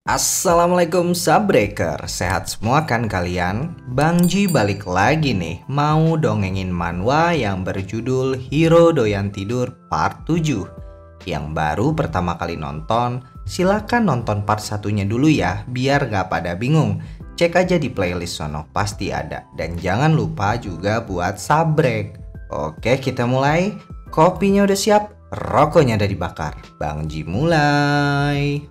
Assalamualaikum Subbreaker, sehat semua kan kalian? Bang Ji balik lagi nih, mau dongengin manhwa yang berjudul Hero Doyan Tidur Part 7. Yang baru pertama kali nonton, silakan nonton part satunya dulu ya, biar gak pada bingung. Cek aja di playlist sono, pasti ada. Dan jangan lupa juga buat subrek. Oke, kita mulai. Kopinya udah siap, rokoknya udah dibakar. Bang Ji mulai.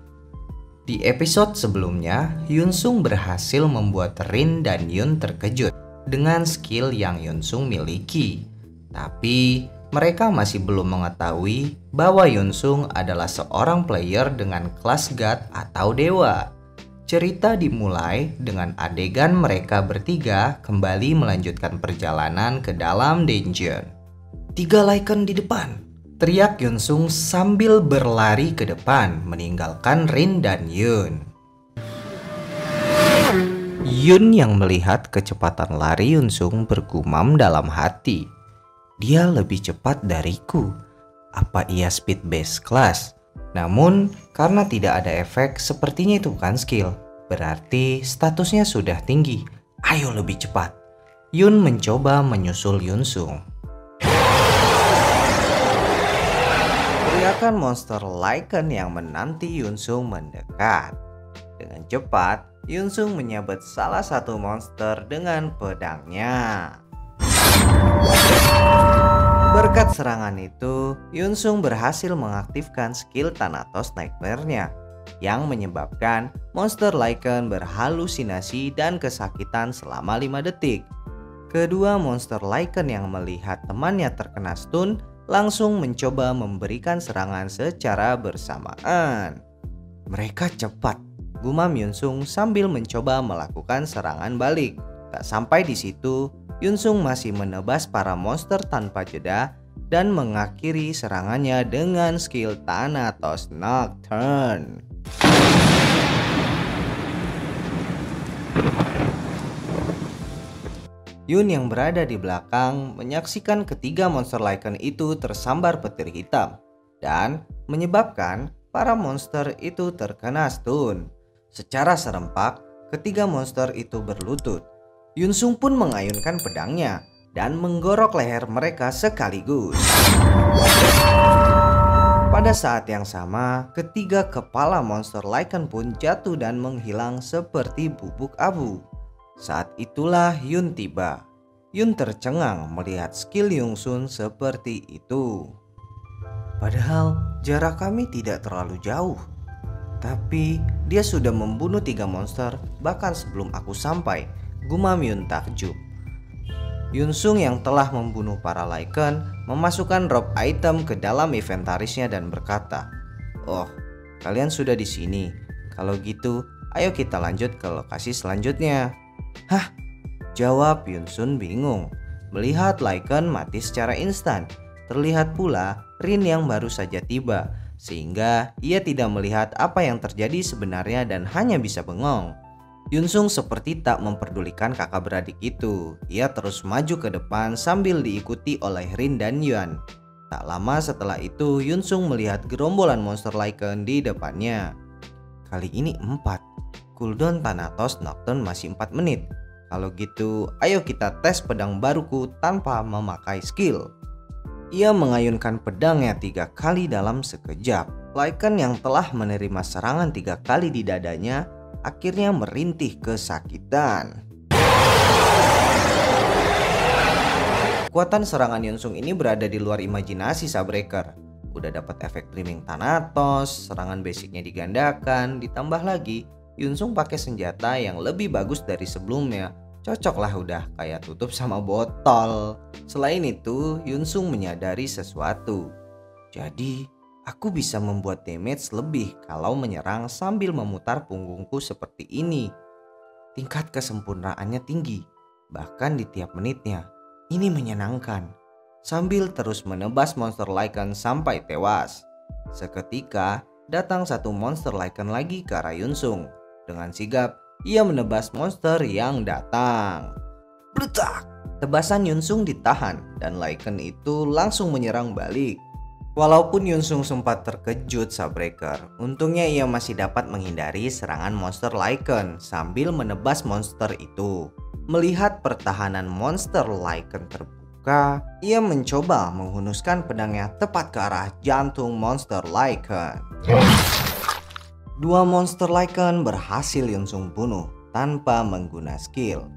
Di episode sebelumnya, Yunsung berhasil membuat Rin dan Yun terkejut dengan skill yang Yunsung miliki. Tapi mereka masih belum mengetahui bahwa Yunsung adalah seorang player dengan kelas God atau dewa. Cerita dimulai dengan adegan mereka bertiga kembali melanjutkan perjalanan ke dalam dungeon. 3 Lycan di depan, teriak Yunsung sambil berlari ke depan meninggalkan Rin dan Yun. Yun yang melihat kecepatan lari Yunsung bergumam dalam hati. Dia lebih cepat dariku. Apa ia speed base class? Namun karena tidak ada efek, sepertinya itu bukan skill. Berarti statusnya sudah tinggi. Ayo lebih cepat. Yun mencoba menyusul Yunsung. Teriakan monster Lycan yang menanti Yunsung mendekat. Dengan cepat, Yunsung menyabet salah satu monster dengan pedangnya. Berkat serangan itu, Yunsung berhasil mengaktifkan skill Thanatos Nightmare-nya yang menyebabkan monster Lycan berhalusinasi dan kesakitan selama 5 detik. Kedua monster Lycan yang melihat temannya terkena stun langsung mencoba memberikan serangan secara bersamaan. Mereka cepat, gumam Yunsung sambil mencoba melakukan serangan balik. Tak sampai di situ, Yunsung masih menebas para monster tanpa jeda dan mengakhiri serangannya dengan skill Thanatos Nocturne. Yun yang berada di belakang menyaksikan ketiga monster Lycan itu tersambar petir hitam dan menyebabkan para monster itu terkena stun. Secara serempak, ketiga monster itu berlutut. Yunsung pun mengayunkan pedangnya dan menggorok leher mereka sekaligus. Pada saat yang sama, ketiga kepala monster Lycan pun jatuh dan menghilang seperti bubuk abu. Saat itulah Yun tiba. Yun tercengang melihat skill Yunsung seperti itu. Padahal jarak kami tidak terlalu jauh. Tapi dia sudah membunuh 3 monster bahkan sebelum aku sampai, gumam Yun takjub. Yunsung yang telah membunuh para Lycan memasukkan drop item ke dalam inventarisnya dan berkata, "Oh, kalian sudah di sini. Kalau gitu, ayo kita lanjut ke lokasi selanjutnya." "Hah?" jawab Yunsung bingung. Melihat Lycan mati secara instan. Terlihat pula Rin yang baru saja tiba, sehingga ia tidak melihat apa yang terjadi sebenarnya dan hanya bisa bengong. Yunsung seperti tak memperdulikan kakak beradik itu. Ia terus maju ke depan sambil diikuti oleh Rin dan Yuan. Tak lama setelah itu Yunsung melihat gerombolan monster Lycan di depannya. Kali ini 4. Cooldown Thanatos Nocturne masih 4 menit. Kalau gitu, ayo kita tes pedang baruku tanpa memakai skill. Ia mengayunkan pedangnya 3 kali dalam sekejap. Lycan yang telah menerima serangan 3 kali di dadanya akhirnya merintih kesakitan. Kekuatan serangan Yunsung ini berada di luar imajinasi Subbreaker. Udah dapat efek Dreaming Thanatos, serangan basicnya digandakan, ditambah lagi Yunsung pakai senjata yang lebih bagus dari sebelumnya. Cocok lah udah kayak tutup sama botol. Selain itu, Yunsung menyadari sesuatu. Jadi, aku bisa membuat damage lebih kalau menyerang sambil memutar punggungku seperti ini. Tingkat kesempurnaannya tinggi, bahkan di tiap menitnya. Ini menyenangkan. Sambil terus menebas monster Lycan sampai tewas. Seketika, datang satu monster Lycan lagi ke arah Yunsung. Dengan sigap, ia menebas monster yang datang. Bletak! Tebasan Yunsung ditahan dan Lycan itu langsung menyerang balik. Walaupun Yunsung sempat terkejut Sabreker, untungnya ia masih dapat menghindari serangan monster Lycan sambil menebas monster itu. Melihat pertahanan monster Lycan terbuka, ia mencoba menghunuskan pedangnya tepat ke arah jantung monster Lycan. Dua monster Lycan berhasil Yunsung bunuh tanpa mengguna skill.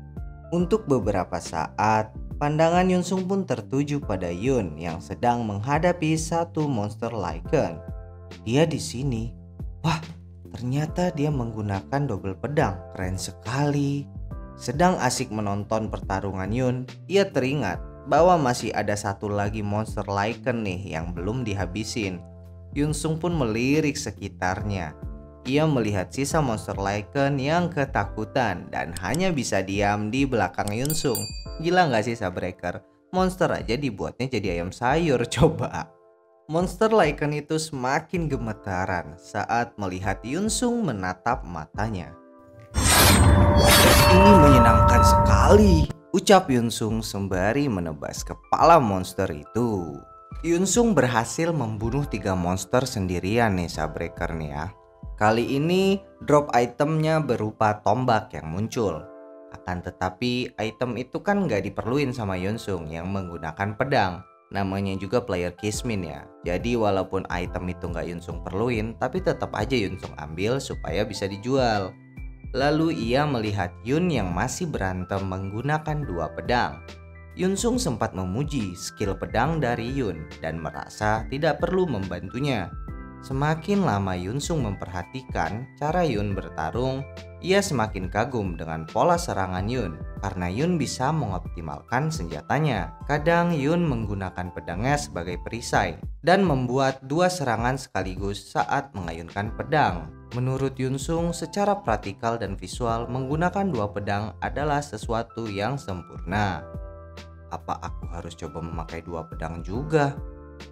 Untuk beberapa saat, pandangan Yunsung pun tertuju pada Yun yang sedang menghadapi satu monster Lycan. Dia di sini. Wah, ternyata dia menggunakan double pedang. Keren sekali. Sedang asik menonton pertarungan Yun, ia teringat bahwa masih ada satu lagi monster Lycan nih yang belum dihabisin. Yunsung pun melirik sekitarnya. Ia melihat sisa monster Lycan yang ketakutan dan hanya bisa diam di belakang Yunsung. Gila gak sih Sabreker? Monster aja dibuatnya jadi ayam sayur coba. Monster Lycan itu semakin gemetaran saat melihat Yunsung menatap matanya. Ini menyenangkan sekali, ucap Yunsung sembari menebas kepala monster itu. Yunsung berhasil membunuh 3 monster sendirian nih Sabreker nih ya. Kali ini drop itemnya berupa tombak yang muncul. Akan tetapi item itu kan gak diperluin sama Yunsung yang menggunakan pedang. Namanya juga player kismin ya. Jadi walaupun item itu gak Yunsung perluin, tapi tetap aja Yunsung ambil supaya bisa dijual. Lalu ia melihat Yun yang masih berantem menggunakan 2 pedang. Yunsung sempat memuji skill pedang dari Yun dan merasa tidak perlu membantunya. Semakin lama Yunsung memperhatikan cara Yun bertarung, ia semakin kagum dengan pola serangan Yun karena Yun bisa mengoptimalkan senjatanya. Kadang Yun menggunakan pedangnya sebagai perisai dan membuat 2 serangan sekaligus saat mengayunkan pedang. Menurut Yunsung, secara praktikal dan visual menggunakan 2 pedang adalah sesuatu yang sempurna. Apa aku harus coba memakai 2 pedang juga?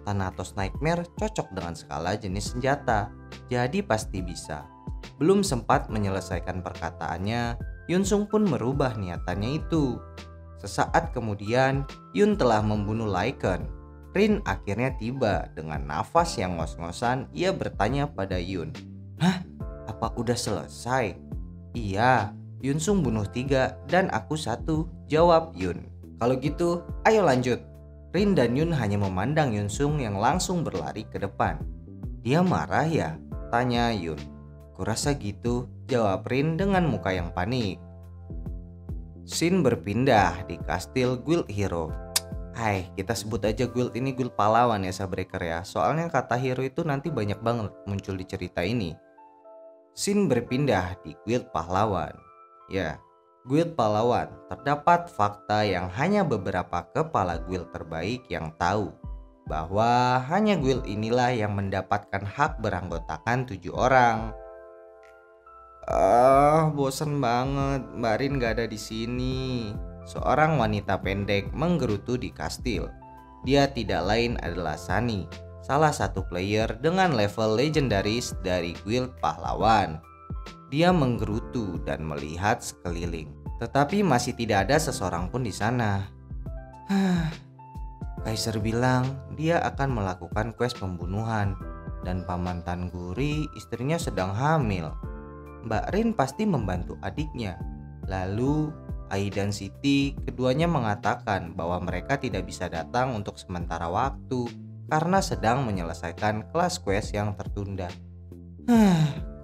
Thanatos Nightmare cocok dengan segala jenis senjata, jadi pasti bisa. Belum sempat menyelesaikan perkataannya, Yunsung pun merubah niatannya itu. Sesaat kemudian, Yun telah membunuh Lycan. Rin akhirnya tiba dengan nafas yang ngos-ngosan. Ia bertanya pada Yun, "Hah? Apa udah selesai?" "Iya, Yunsung bunuh 3 dan aku 1, jawab Yun. "Kalau gitu, ayo lanjut." Rin dan Yun hanya memandang Yunsung yang langsung berlari ke depan. "Dia marah ya?" tanya Yun. "Kurasa gitu," jawab Rin dengan muka yang panik. Scene berpindah di kastil guild hero. Hai, kita sebut aja guild ini guild pahlawan ya Sabreker ya. Soalnya kata hero itu nanti banyak banget muncul di cerita ini. Scene berpindah di guild pahlawan. Ya, guild pahlawan, terdapat fakta yang hanya beberapa kepala guild terbaik yang tahu, bahwa hanya guild inilah yang mendapatkan hak beranggotakan 7 orang. Bosan banget, Mbak Rin gak ada di sini. Seorang wanita pendek menggerutu di kastil. Dia tidak lain adalah Sunny, salah satu player dengan level legendaris dari guild pahlawan. Dia menggerutu dan melihat sekeliling, tetapi masih tidak ada seseorang pun di sana. Kaiser bilang dia akan melakukan quest pembunuhan dan Paman Tan Guri istrinya sedang hamil. Mbak Rin pasti membantu adiknya. Lalu Ai dan Siti keduanya mengatakan bahwa mereka tidak bisa datang untuk sementara waktu karena sedang menyelesaikan kelas quest yang tertunda.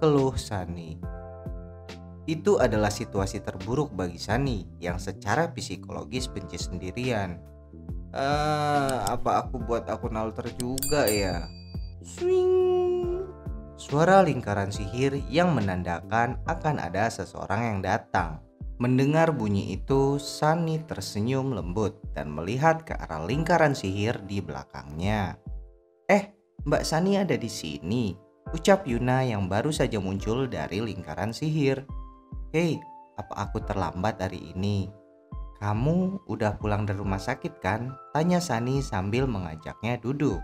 Keluh Sunny. Itu adalah situasi terburuk bagi Sunny yang secara psikologis benci sendirian. Apa aku buat akun alter juga ya? Swing. Suara lingkaran sihir yang menandakan akan ada seseorang yang datang. Mendengar bunyi itu, Sunny tersenyum lembut dan melihat ke arah lingkaran sihir di belakangnya. Mbak Sunny ada di sini, ucap Yuna yang baru saja muncul dari lingkaran sihir. "Hei, apa aku terlambat hari ini?" "Kamu udah pulang dari rumah sakit kan?" tanya Sunny sambil mengajaknya duduk.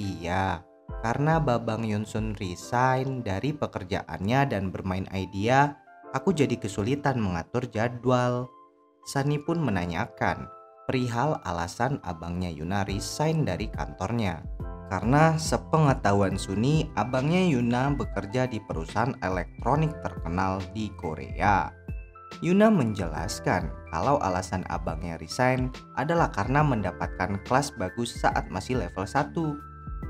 "Iya, karena Babang Yunsun resign dari pekerjaannya dan bermain idea, aku jadi kesulitan mengatur jadwal." Sunny pun menanyakan perihal alasan abangnya Yuna resign dari kantornya. Karena sepengetahuan Sunny, abangnya Yuna bekerja di perusahaan elektronik terkenal di Korea. Yuna menjelaskan kalau alasan abangnya resign adalah karena mendapatkan kelas bagus saat masih level 1.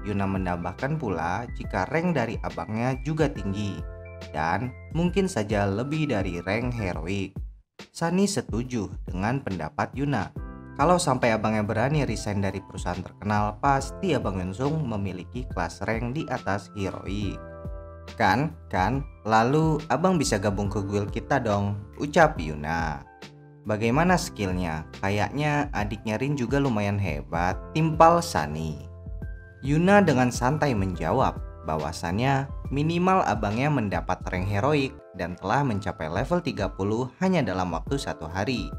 Yuna menambahkan pula jika rank dari abangnya juga tinggi dan mungkin saja lebih dari rank heroik. Sunny setuju dengan pendapat Yuna. Kalau sampai abangnya berani resign dari perusahaan terkenal, pasti abang Yunsung memiliki kelas rank di atas heroik. Kan? Lalu abang bisa gabung ke guild kita dong, ucap Yuna. Bagaimana skillnya? Kayaknya adiknya Rin juga lumayan hebat, timpal Sunny. Yuna dengan santai menjawab bahwasannya minimal abangnya mendapat rank heroik dan telah mencapai level 30 hanya dalam waktu 1 hari.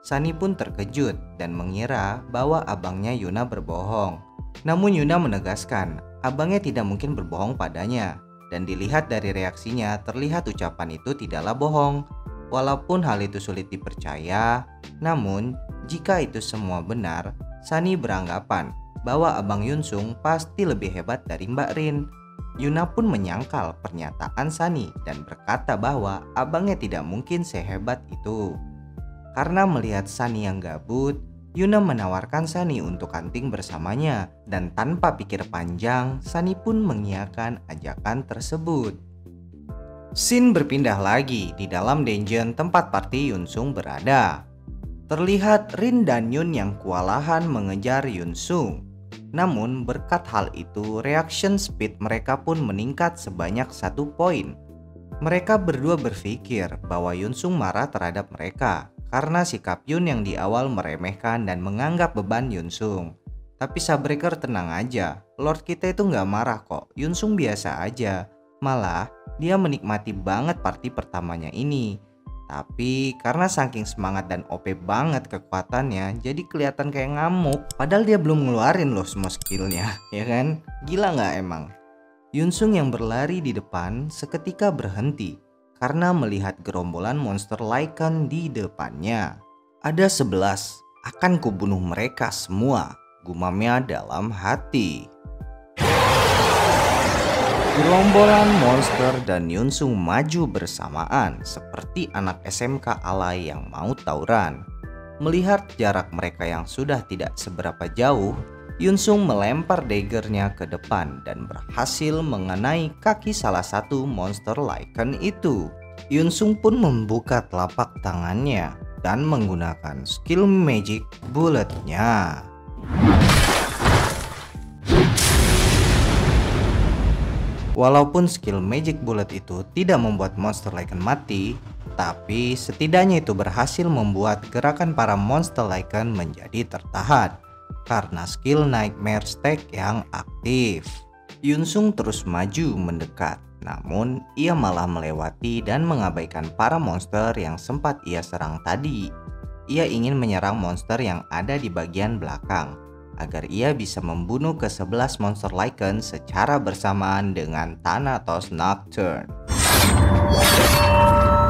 Sunny pun terkejut dan mengira bahwa abangnya Yuna berbohong. Namun Yuna menegaskan abangnya tidak mungkin berbohong padanya. Dan dilihat dari reaksinya, terlihat ucapan itu tidaklah bohong. Walaupun hal itu sulit dipercaya, namun jika itu semua benar, Sunny beranggapan bahwa abang Yunsung pasti lebih hebat dari Mbak Rin. Yuna pun menyangkal pernyataan Sunny dan berkata bahwa abangnya tidak mungkin sehebat itu. Karena melihat Sunny yang gabut, Yuna menawarkan Sunny untuk hunting bersamanya dan tanpa pikir panjang, Sunny pun mengiyakan ajakan tersebut. Scene berpindah lagi di dalam dungeon tempat party Yunsung berada. Terlihat Rin dan Yun yang kewalahan mengejar Yunsung. Namun berkat hal itu, reaction speed mereka pun meningkat sebanyak 1 poin. Mereka berdua berpikir bahwa Yunsung marah terhadap mereka karena sikap Yun yang di awal meremehkan dan menganggap beban Yunsung. Tapi Subbreaker tenang aja, Lord kita itu nggak marah kok, Yunsung biasa aja. Malah dia menikmati banget party pertamanya ini. Tapi karena saking semangat dan OP banget kekuatannya, jadi kelihatan kayak ngamuk. Padahal dia belum ngeluarin loh semua skillnya, ya kan? Gila nggak emang? Yunsung yang berlari di depan seketika berhenti karena melihat gerombolan monster Lycan di depannya. Ada 11, akan kubunuh mereka semua, gumamnya dalam hati. Gerombolan monster dan Yunsung maju bersamaan seperti anak SMK alay yang mau tawuran. Melihat jarak mereka yang sudah tidak seberapa jauh, Yunsung melempar daggernya ke depan dan berhasil mengenai kaki salah satu monster Lycan itu. Yunsung pun membuka telapak tangannya dan menggunakan skill magic bulletnya. Walaupun skill magic bullet itu tidak membuat monster Lycan mati, tapi setidaknya itu berhasil membuat gerakan para monster Lycan menjadi tertahan karena skill Nightmare Stack yang aktif. Yunsung terus maju mendekat, namun ia malah melewati dan mengabaikan para monster yang sempat ia serang tadi. Ia ingin menyerang monster yang ada di bagian belakang agar ia bisa membunuh ke-11 monster Lycan secara bersamaan dengan Thanatos Nocturne.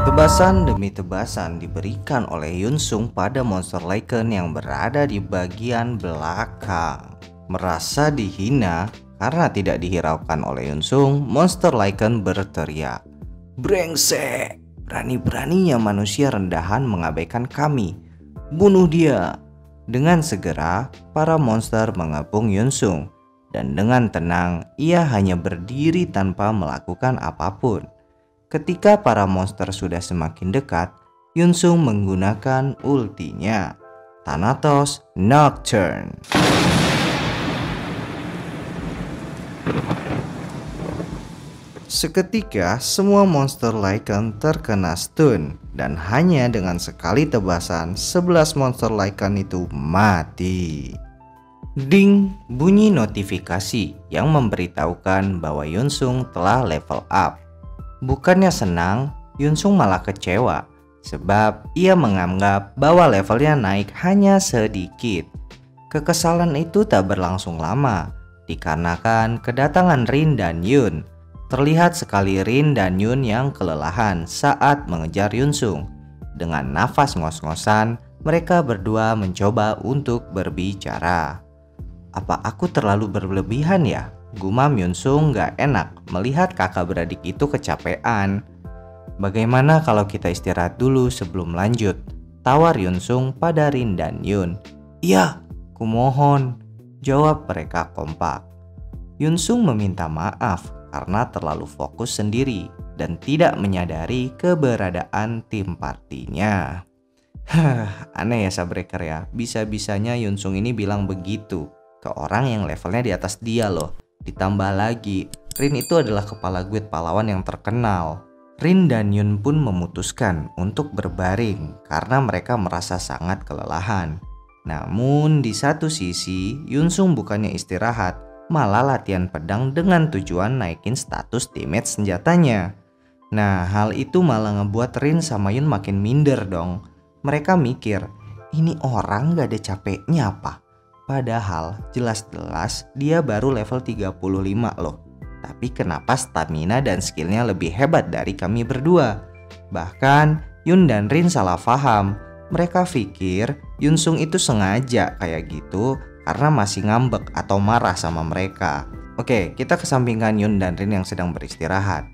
Tebasan demi tebasan diberikan oleh Yunsung pada monster Lycan yang berada di bagian belakang. Merasa dihina karena tidak dihiraukan oleh Yunsung, monster Lycan berteriak, "Brengsek, berani-beraninya manusia rendahan mengabaikan kami. Bunuh dia!" Dengan segera, para monster mengepung Yunsung dan dengan tenang ia hanya berdiri tanpa melakukan apapun. Ketika para monster sudah semakin dekat, Yunsung menggunakan ultinya, Thanatos Nocturne. Seketika semua monster Lycan terkena stun dan hanya dengan sekali tebasan 11 monster Lycan itu mati. Ding, bunyi notifikasi yang memberitahukan bahwa Yunsung telah level up. Bukannya senang, Yunsung malah kecewa sebab ia menganggap bahwa levelnya naik hanya sedikit. Kekesalan itu tak berlangsung lama dikarenakan kedatangan Rin dan Yun. Terlihat sekali Rin dan Yun yang kelelahan saat mengejar Yunsung. Dengan nafas ngos-ngosan, mereka berdua mencoba untuk berbicara. apa aku terlalu berlebihan ya? Gumam Yunsung gak enak melihat kakak beradik itu kecapean. Bagaimana kalau kita istirahat dulu sebelum lanjut? Tawar Yunsung pada Rin dan Yun. Iya, kumohon, jawab mereka kompak. Yunsung meminta maaf karena terlalu fokus sendiri dan tidak menyadari keberadaan tim partinya. Aneh ya Sabreker ya, bisa-bisanya Yunsung ini bilang begitu ke orang yang levelnya di atas dia loh. Ditambah lagi, Rin itu adalah kepala guild pahlawan yang terkenal. Rin dan Yun pun memutuskan untuk berbaring karena mereka merasa sangat kelelahan. Namun di satu sisi, Yunsung bukannya istirahat, malah latihan pedang dengan tujuan naikin status damage senjatanya. Nah, hal itu malah ngebuat Rin sama Yun makin minder dong. Mereka mikir, ini orang gak ada capeknya apa? Padahal jelas-jelas dia baru level 35 loh. Tapi kenapa stamina dan skillnya lebih hebat dari kami berdua? Bahkan Yun dan Rin salah paham. Mereka pikir Yunsung itu sengaja kayak gitu karena masih ngambek atau marah sama mereka. Oke, kita kesampingkan Yun dan Rin yang sedang beristirahat.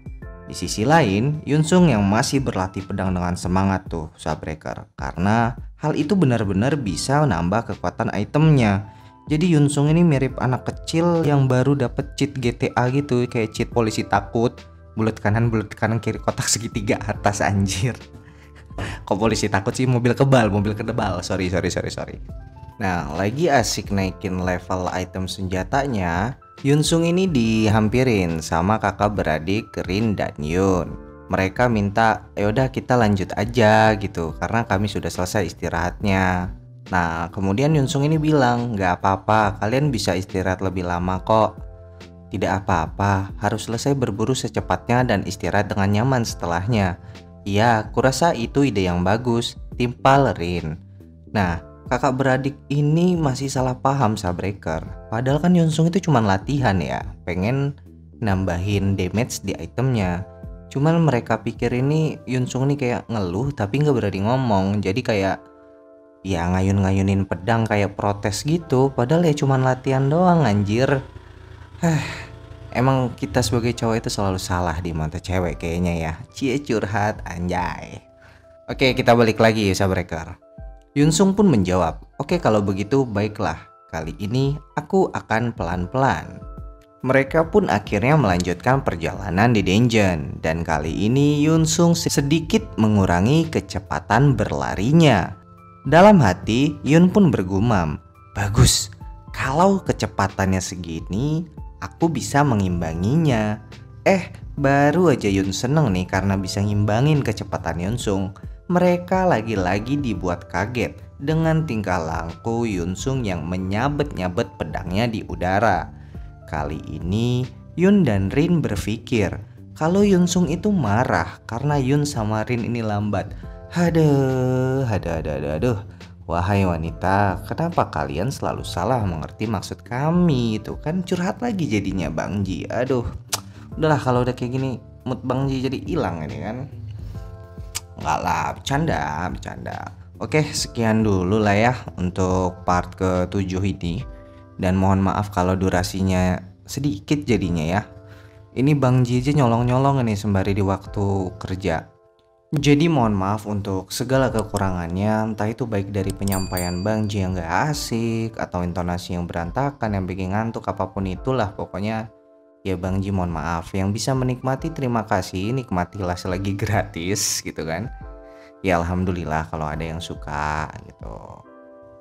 Di sisi lain, Yunsung yang masih berlatih pedang dengan semangat tuh, Sabreker. Karena hal itu benar-benar bisa nambah kekuatan itemnya. Jadi Yunsung ini mirip anak kecil yang baru dapet cheat GTA gitu, kayak cheat polisi takut. Bulat kanan kiri kotak segitiga atas anjir. Kok polisi takut sih, mobil kebal, sorry. Nah, lagi asik naikin level item senjatanya, Yunsung ini dihampirin sama kakak beradik Rin dan Yun. Mereka minta, yaudah kita lanjut aja gitu, karena kami sudah selesai istirahatnya. Nah, kemudian Yunsung ini bilang, gak apa-apa, kalian bisa istirahat lebih lama kok. Tidak apa-apa, harus selesai berburu secepatnya dan istirahat dengan nyaman setelahnya. Iya, kurasa itu ide yang bagus, timpal Rin. Nah, kakak beradik ini masih salah paham Sabreker. Padahal kan Yunsung itu cuma latihan ya, pengen nambahin damage di itemnya. Cuman mereka pikir ini Yunsung ini kayak ngeluh tapi nggak berani ngomong. Jadi kayak ya ngayun-ngayunin pedang kayak protes gitu. Padahal ya cuma latihan doang anjir. Emang kita sebagai cowok itu selalu salah di mata cewek kayaknya ya. Cie curhat anjay. Oke, kita balik lagi Sabreker. Yunsung pun menjawab, oke kalau begitu baiklah, kali ini aku akan pelan-pelan. Mereka pun akhirnya melanjutkan perjalanan di dungeon. Dan kali ini Yunsung sedikit mengurangi kecepatan berlarinya. Dalam hati Yun pun bergumam, bagus, kalau kecepatannya segini aku bisa mengimbanginya. Baru aja Yun seneng nih karena bisa ngimbangin kecepatan Yunsung. Mereka lagi-lagi dibuat kaget dengan tingkah laku Yunsung yang menyabet-nyabet pedangnya di udara. Kali ini Yun dan Rin berpikir kalau Yunsung itu marah karena Yun sama Rin ini lambat. Aduh. Wahai wanita, kenapa kalian selalu salah mengerti maksud kami? Itu kan curhat lagi jadinya Bang Ji. Aduh, udahlah kalau udah kayak gini mood Bang Ji jadi hilang ini kan. Enggak lah, bercanda. Oke, sekian dulu lah ya untuk part ke-7 ini. Dan mohon maaf kalau durasinya sedikit jadinya ya. Ini Bang Ji aja nyolong-nyolong nih sembari di waktu kerja. Jadi mohon maaf untuk segala kekurangannya, entah itu baik dari penyampaian Bang Ji yang gak asik, atau intonasi yang berantakan, yang bikin ngantuk, apapun itulah pokoknya. Ya Bang Ji mohon maaf, yang bisa menikmati terima kasih, nikmatilah selagi gratis gitu kan. Ya alhamdulillah kalau ada yang suka gitu.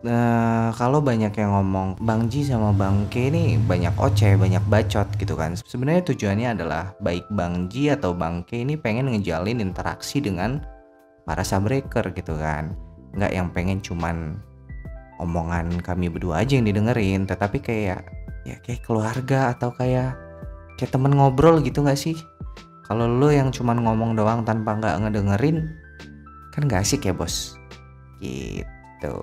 Nah kalau banyak yang ngomong Bang Ji sama Bang K ini banyak oceh, banyak bacot gitu kan. Sebenarnya tujuannya adalah baik Bang Ji atau Bang K ini pengen ngejalin interaksi dengan para Sabreker gitu kan. Nggak yang pengen cuman omongan kami berdua aja yang didengerin, tetapi kayak keluarga atau kayak temen ngobrol gitu gak sih? Kalau lu yang cuman ngomong doang tanpa gak ngedengerin, kan gak asik ya bos. Gitu.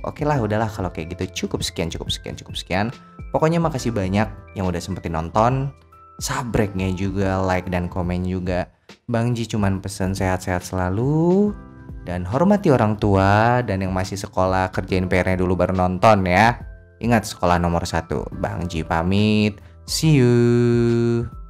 Oke lah, udahlah kalau kayak gitu cukup sekian. Pokoknya makasih banyak yang udah sempetin nonton. Sabreknya juga, like dan komen juga. Bang Ji cuman pesen sehat-sehat selalu. Dan hormati orang tua. Dan yang masih sekolah kerjain PR-nya dulu baru nonton ya. Ingat sekolah nomor satu. Bang Ji pamit. See you.